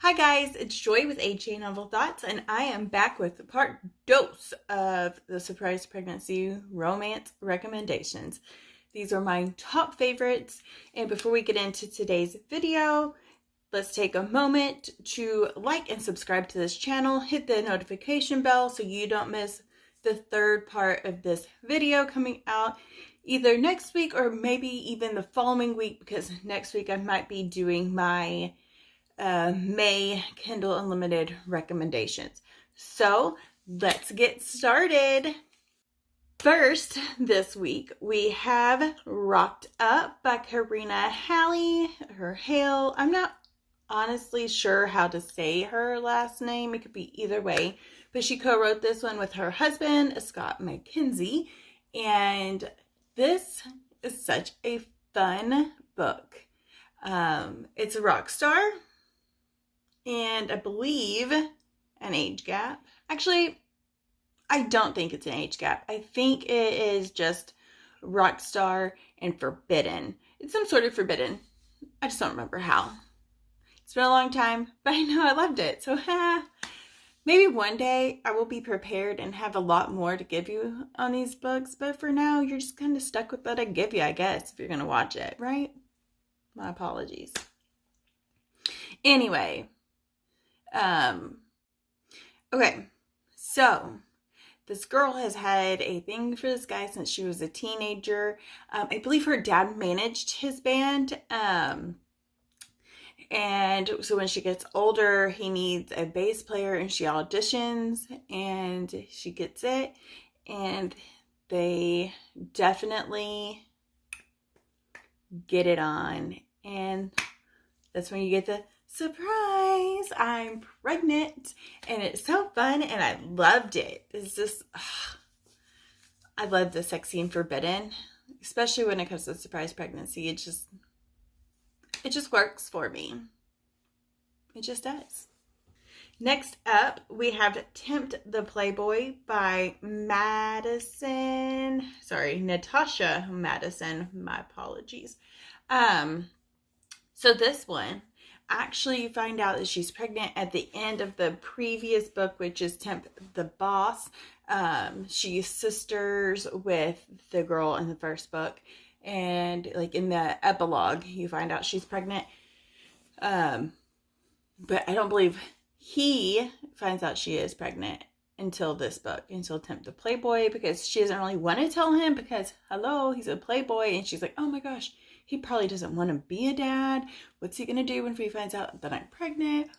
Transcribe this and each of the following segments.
Hi guys, it's Joy with AJ Novel Thoughts, and I am back with part dose of the surprise pregnancy romance recommendations. These are my top favorites, and before we get into today's video, let's take a moment to like and subscribe to this channel. Hit the notification bell so you don't miss the third part of this video coming out either next week or maybe even the following week, because next week I might be doing my May Kindle Unlimited recommendations. So let's get started. First, this week we have Rocked Up by Karina Halley, or Hale. I'm not honestly sure how to say her last name. It could be either way, but she co-wrote this one with her husband, Scott McKenzie, and this is such a fun book. It's a rock star, and I believe an age gap. Actually, I don't think it's an age gap. I think it is just rock star and forbidden. It's some sort of forbidden. I just don't remember how. It's been a long time, but I know I loved it. So maybe one day I will be prepared and have a lot more to give you on these books. But for now, you're just kind of stuck with what I give you, I guess, if you're going to watch it, right? My apologies. Anyway. Okay, so this girl has had a thing for this guy since she was a teenager. I believe her dad managed his band. And so when she gets older, he needs a bass player, and she auditions and she gets it. And they definitely get it on. And that's when you get the surprise, I'm pregnant. And it's so fun, and I loved it. It's just, I love the sex scene forbidden, especially when it comes to surprise pregnancy. It just works for me. It just does. Next up, we have Tempt the Playboy by Natasha Madison. My apologies. So this one, actually you find out that she's pregnant at the end of the previous book, which is Tempt the Boss. She's sisters with the girl in the first book, and like in the epilogue you find out she's pregnant. But I don't believe he finds out she is pregnant until this book, until Tempt the Playboy, because she doesn't really want to tell him because, hello, he's a playboy, and she's like, oh my gosh, he probably doesn't want to be a dad. What's he going to do when he finds out that I'm pregnant?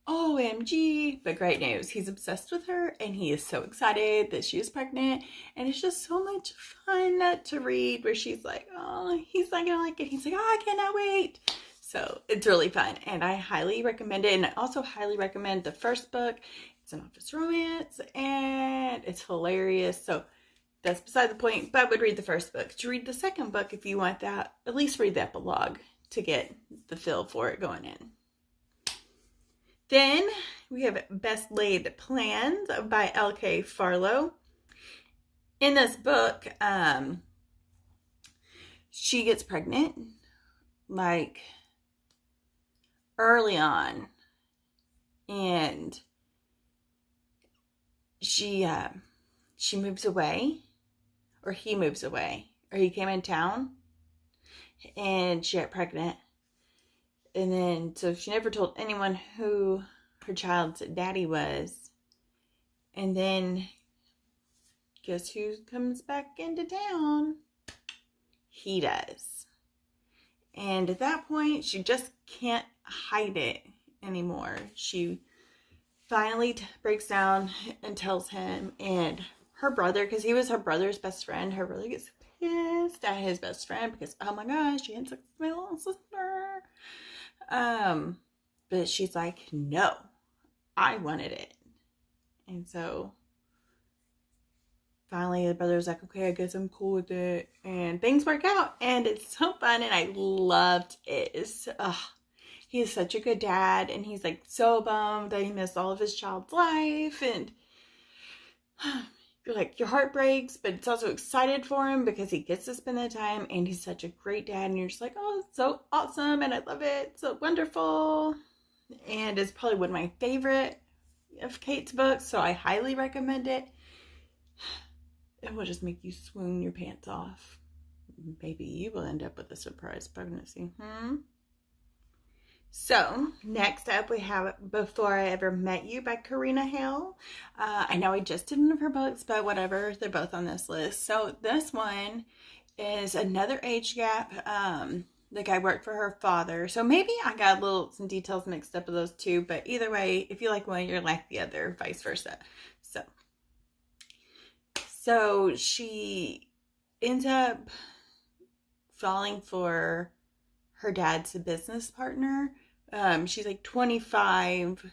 OMG. But great news. He's obsessed with her, and he is so excited that she is pregnant. And it's just so much fun to read, where she's like, oh, he's not going to like it. He's like, oh, I cannot wait. So it's really fun, and I highly recommend it. And I also highly recommend the first book. It's an office romance, and it's hilarious. So that's beside the point, but I would read the first book. To read the second book, if you want that, at least read the epilogue to get the feel for it going in. Then we have Best Laid Plans by L.K. Farlow. In this book, she gets pregnant, like, early on, and she moves away. Or he moves away, or he came in town, and she got pregnant. And then, so she never told anyone who her child's daddy was. And then, guess who comes back into town? He does. And at that point, she just can't hide it anymore. She finally breaks down and tells him, and her brother, because he was her brother's best friend, her brother gets pissed at his best friend because, oh my gosh, she had sex with my little sister. But she's like, no, I wanted it. And so finally the brother's like, okay, I guess I'm cool with it. And things work out, and it's so fun, and I loved it. He is such a good dad, and he's like so bummed that he missed all of his child's life, and you're like, your heart breaks, but it's also excited for him because he gets to spend that time, and he's such a great dad, and you're just like, oh, it's so awesome, and I love it, so wonderful. and it's probably one of my favorite of Kate's books, so I highly recommend it. It will just make you swoon your pants off. Maybe you will end up with a surprise pregnancy. So, next up we have Before I Ever Met You by Karina Hale. I know I just did one of her books, but whatever, they're both on this list. So, this one is another age gap. The guy worked for her father. So, maybe I got some details mixed up with those two, but either way, if you like one, you're like the other, vice versa. So she ends up falling for her dad's business partner. She's like 25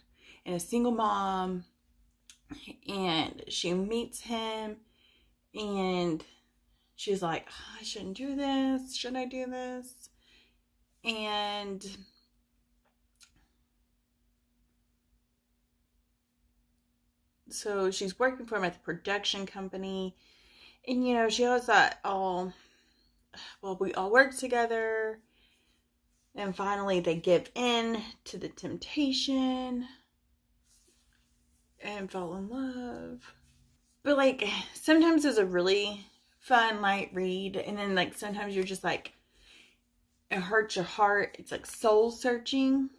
and a single mom, and she meets him, and she's like, oh, I shouldn't do this. Should I do this? And so she's working for him at the production company, and you know, she always thought, oh, well, we all work together. And finally they give in to the temptation and fall in love. But like, sometimes it's a really fun, light read, and then like sometimes you're just like, it hurts your heart. It's like soul searching.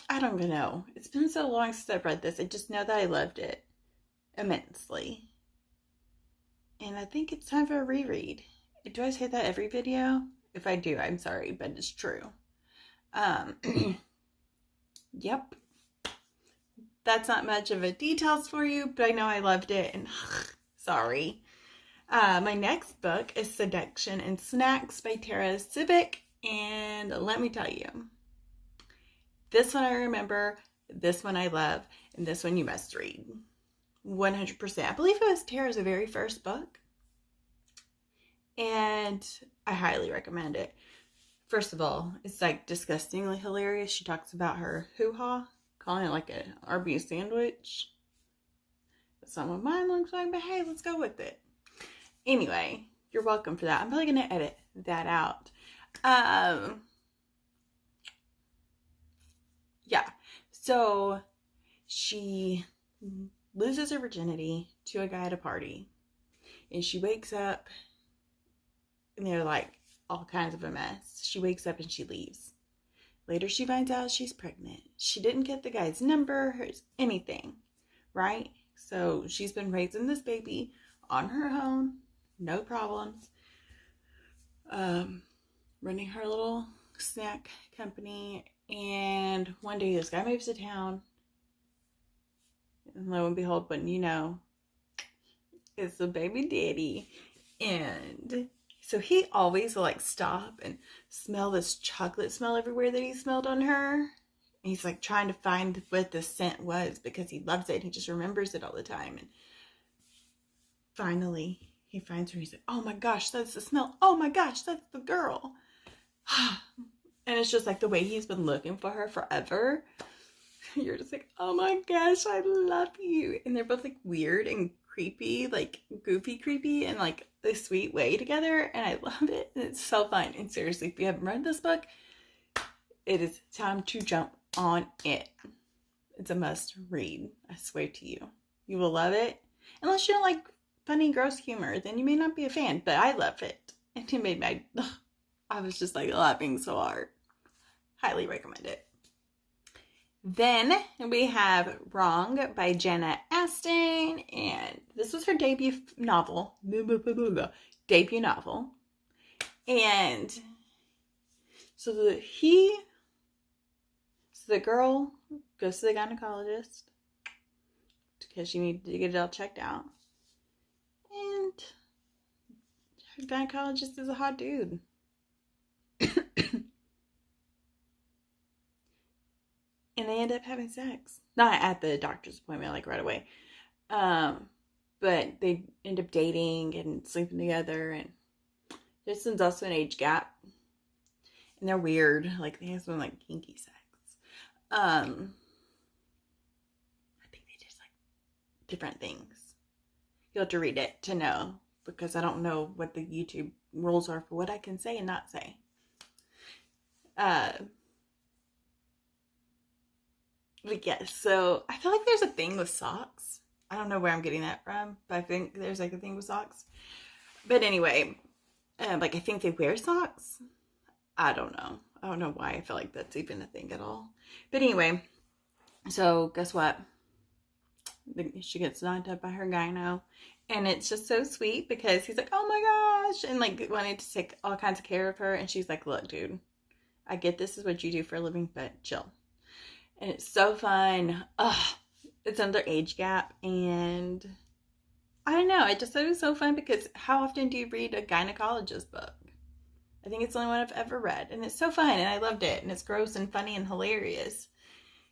I don't even know. It's been so long since I've read this. I just know that I loved it immensely. And I think it's time for a reread. Do I say that every video? If I do, I'm sorry, but it's true. Yep. That's not much of a details for you, but I know I loved it, and sorry. My next book is Seduction and Snacks by Tara Civic, and let me tell you, this one I remember, this one I love, and this one you must read. 100%. I believe it was Tara's very first book, and I highly recommend it. First of all, it's like disgustingly hilarious. She talks about her hoo-ha, calling it like an Arby's sandwich. That's not what mine looks like, but hey, let's go with it. Anyway, you're welcome for that. I'm probably going to edit that out. Yeah, so she loses her virginity to a guy at a party, and she wakes up, and they're like all kinds of a mess. She wakes up and she leaves. Later she finds out she's pregnant. She didn't get the guy's number or anything, right? So she's been raising this baby on her own, no problems, running her little snack company, and one day this guy moves to town, and lo and behold, wouldn't you know, it's the baby daddy. And so he always will like stop and smell this chocolate smell everywhere that he smelled on her. And he's like trying to find what the scent was because he loves it. He just remembers it all the time. And finally he finds her. He's like, oh my gosh, that's the smell. Oh my gosh, that's the girl. And it's just like the way he's been looking for her forever. You're just like, oh my gosh, I love you. And they're both like weird and creepy, like goofy creepy in like a sweet way together, and I love it. And it's so fun. And seriously, if you haven't read this book, it is time to jump on it. It's a must read. I swear to you, you will love it. Unless you don't like funny, gross humor, then you may not be a fan. But I love it, and it made I was just like laughing so hard. Highly recommend it. Then we have Wrong by Jenna Aston, and this was her debut novel. And so the girl goes to the gynecologist because she needed to get it all checked out, and her gynecologist is a hot dude. And they end up having sex. Not at the doctor's appointment, like right away. But they end up dating and sleeping together. And there's also an age gap. And they're weird. Like, they have some, like, kinky sex. I think they just, like, different things. You'll have to read it to know. Because I don't know what the YouTube rules are for what I can say and not say. But yes, so I feel like there's a thing with socks. I don't know where I'm getting that from, but I think there's like a thing with socks. But anyway, like I think they wear socks. I don't know. I don't know why I feel like that's even a thing at all. But anyway, so guess what? She gets knocked up by her gyno. And it's just so sweet because he's like, oh my gosh. And like wanted to take all kinds of care of her. And she's like, look, dude, I get this is what you do for a living, but chill. And it's so fun. Ugh, it's under age gap. And I don't know. I just thought it was so fun because how often do you read a gynecologist book? I think it's the only one I've ever read. And it's so fun. And I loved it. And it's gross and funny and hilarious.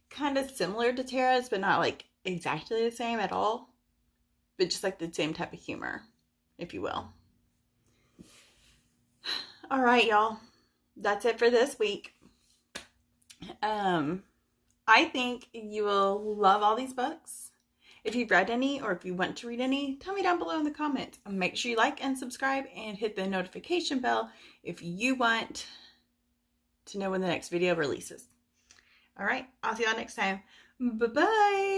Kind of similar to Tara's, but not like exactly the same at all. But just like the same type of humor, if you will. All right, y'all. That's it for this week. I think you will love all these books. If you've read any or if you want to read any, tell me down below in the comments. Make sure you like and subscribe and hit the notification bell if you want to know when the next video releases. All right, I'll see y'all next time. Bye-bye.